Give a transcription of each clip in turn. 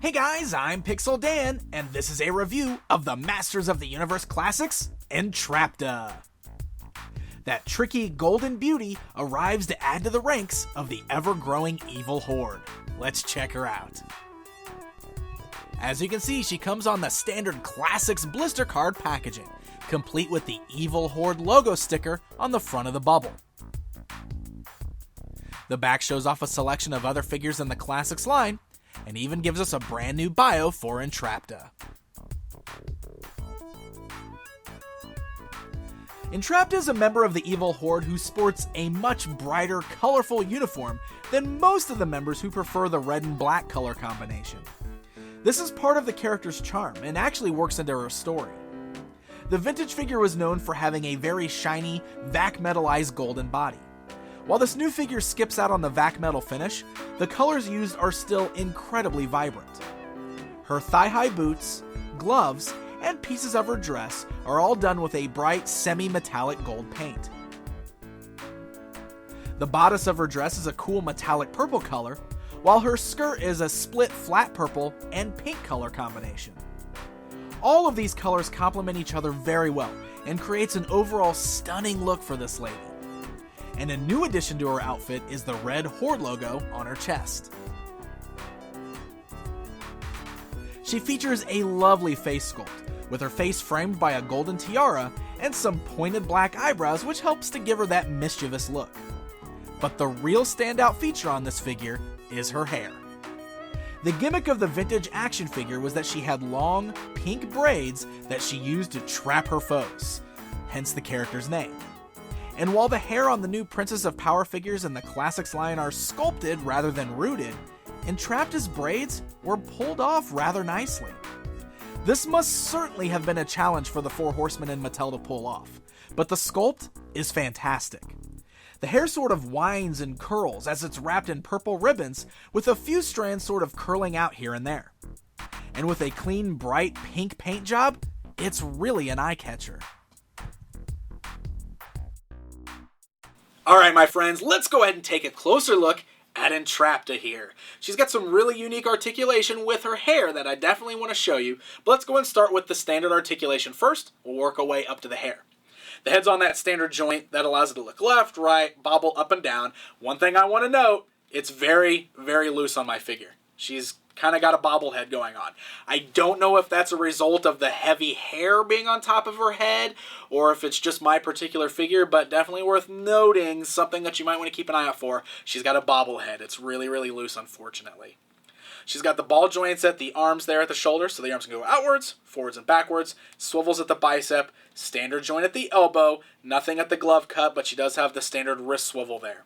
Hey guys, I'm Pixel Dan, and this is a review of the Masters of the Universe Classics Entrapta. That tricky golden beauty arrives to add to the ranks of the ever-growing evil horde. Let's check her out. As you can see, she comes on the standard Classics blister card packaging, complete with the Evil Horde logo sticker on the front of the bubble. The back shows off a selection of other figures in the Classics line, and even gives us a brand new bio for Entrapta. Entrapta is a member of the Evil Horde who sports a much brighter, colorful uniform than most of the members who prefer the red and black color combination. This is part of the character's charm and actually works into her story. The vintage figure was known for having a very shiny, vac metalized golden body. While this new figure skips out on the vac metal finish, the colors used are still incredibly vibrant. Her thigh-high boots, gloves, and pieces of her dress are all done with a bright semi-metallic gold paint. The bodice of her dress is a cool metallic purple color, while her skirt is a split flat purple and pink color combination. All of these colors complement each other very well and creates an overall stunning look for this lady. And a new addition to her outfit is the red Horde logo on her chest. She features a lovely face sculpt, with her face framed by a golden tiara and some pointed black eyebrows, which helps to give her that mischievous look. But the real standout feature on this figure is her hair. The gimmick of the vintage action figure was that she had long, pink braids that she used to trap her foes, hence the character's name. And while the hair on the new Princess of Power figures in the Classics line are sculpted rather than rooted, Entrapta's braids were pulled off rather nicely. This must certainly have been a challenge for the Four Horsemen and Mattel to pull off, but the sculpt is fantastic. The hair sort of winds and curls as it's wrapped in purple ribbons, with a few strands sort of curling out here and there. And with a clean, bright pink paint job, it's really an eye-catcher. Alright my friends, let's go ahead and take a closer look at Entrapta here. She's got some really unique articulation with her hair that I definitely want to show you, but let's go and start with the standard articulation first. We'll work our way up to the hair. The head's on that standard joint that allows it to look left, right, bobble up and down. One thing I want to note, it's very, very loose on my figure. She's kind of got a bobblehead going on. I don't know if that's a result of the heavy hair being on top of her head, or if it's just my particular figure, but definitely worth noting, something that you might want to keep an eye out for. She's got a bobblehead. It's really, really loose, unfortunately. She's got the ball joints at the arms there at the shoulder, so the arms can go outwards, forwards and backwards, swivels at the bicep, standard joint at the elbow, nothing at the glove cut, but she does have the standard wrist swivel there.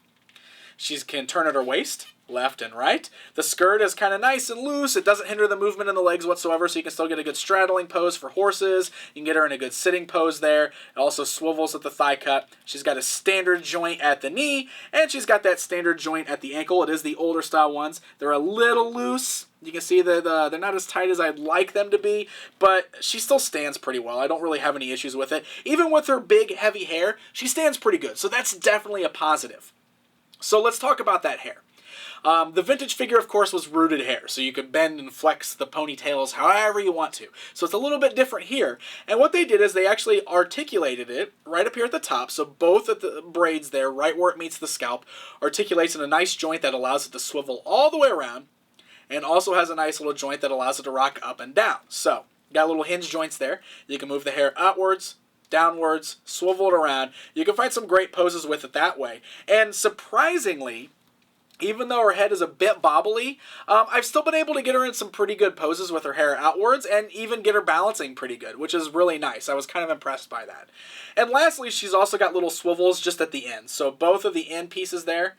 She can turn at her waist, left and right. The skirt is kind of nice and loose. It doesn't hinder the movement in the legs whatsoever, so you can still get a good straddling pose for horses. You can get her in a good sitting pose there. It also swivels at the thigh cut. She's got a standard joint at the knee, and she's got that standard joint at the ankle. It is the older style ones. They're a little loose. You can see that they're not as tight as I'd like them to be, but she still stands pretty well. I don't really have any issues with it. Even with her big, heavy hair, she stands pretty good, so that's definitely a positive. So let's talk about that hair. The vintage figure, of course, was rooted hair, so you could bend and flex the ponytails however you want to. So it's a little bit different here. And what they did is they actually articulated it right up here at the top, so both of the braids there, right where it meets the scalp, articulates in a nice joint that allows it to swivel all the way around, and also has a nice little joint that allows it to rock up and down. So, got little hinge joints there. You can move the hair outwards, downwards, swivel it around. You can find some great poses with it that way. And surprisingly, even though her head is a bit bobbly, I've still been able to get her in some pretty good poses with her hair outwards and even get her balancing pretty good, which is really nice. I was kind of impressed by that. And lastly, she's also got little swivels just at the end. So both of the end pieces there,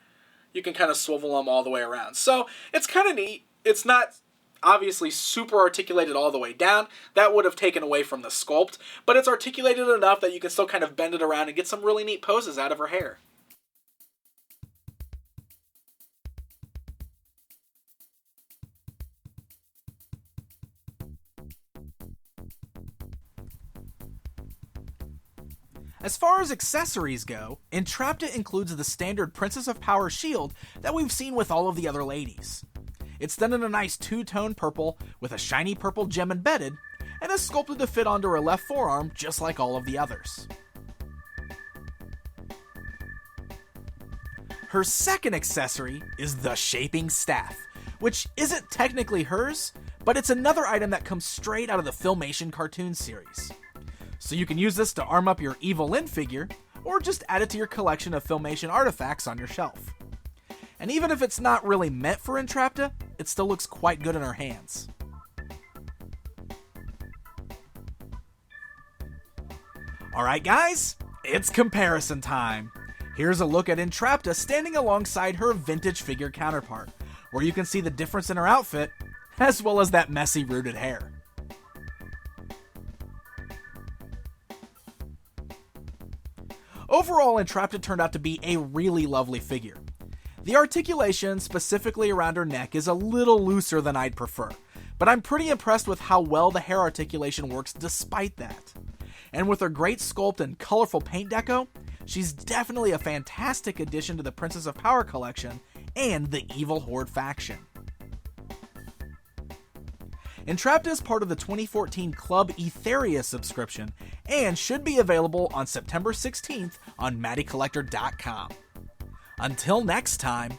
you can kind of swivel them all the way around. So it's kind of neat. It's not obviously super articulated all the way down. That would have taken away from the sculpt, but it's articulated enough that you can still kind of bend it around and get some really neat poses out of her hair. As far as accessories go, Entrapta includes the standard Princess of Power shield that we've seen with all of the other ladies. It's done in a nice two-tone purple with a shiny purple gem embedded, and is sculpted to fit onto her left forearm just like all of the others. Her second accessory is the shaping staff, which isn't technically hers, but it's another item that comes straight out of the Filmation cartoon series. So you can use this to arm up your Evil Lyn figure, or just add it to your collection of Filmation artifacts on your shelf. And even if it's not really meant for Entrapta, it still looks quite good in her hands. Alright guys, it's comparison time! Here's a look at Entrapta standing alongside her vintage figure counterpart, where you can see the difference in her outfit, as well as that messy rooted hair. Overall, Entrapta turned out to be a really lovely figure. The articulation, specifically around her neck, is a little looser than I'd prefer, but I'm pretty impressed with how well the hair articulation works despite that. And with her great sculpt and colorful paint deco, she's definitely a fantastic addition to the Princess of Power collection and the Evil Horde faction. Entrapta is part of the 2014 Club Etheria subscription and should be available on September 16th on MattyCollector.com. Until next time,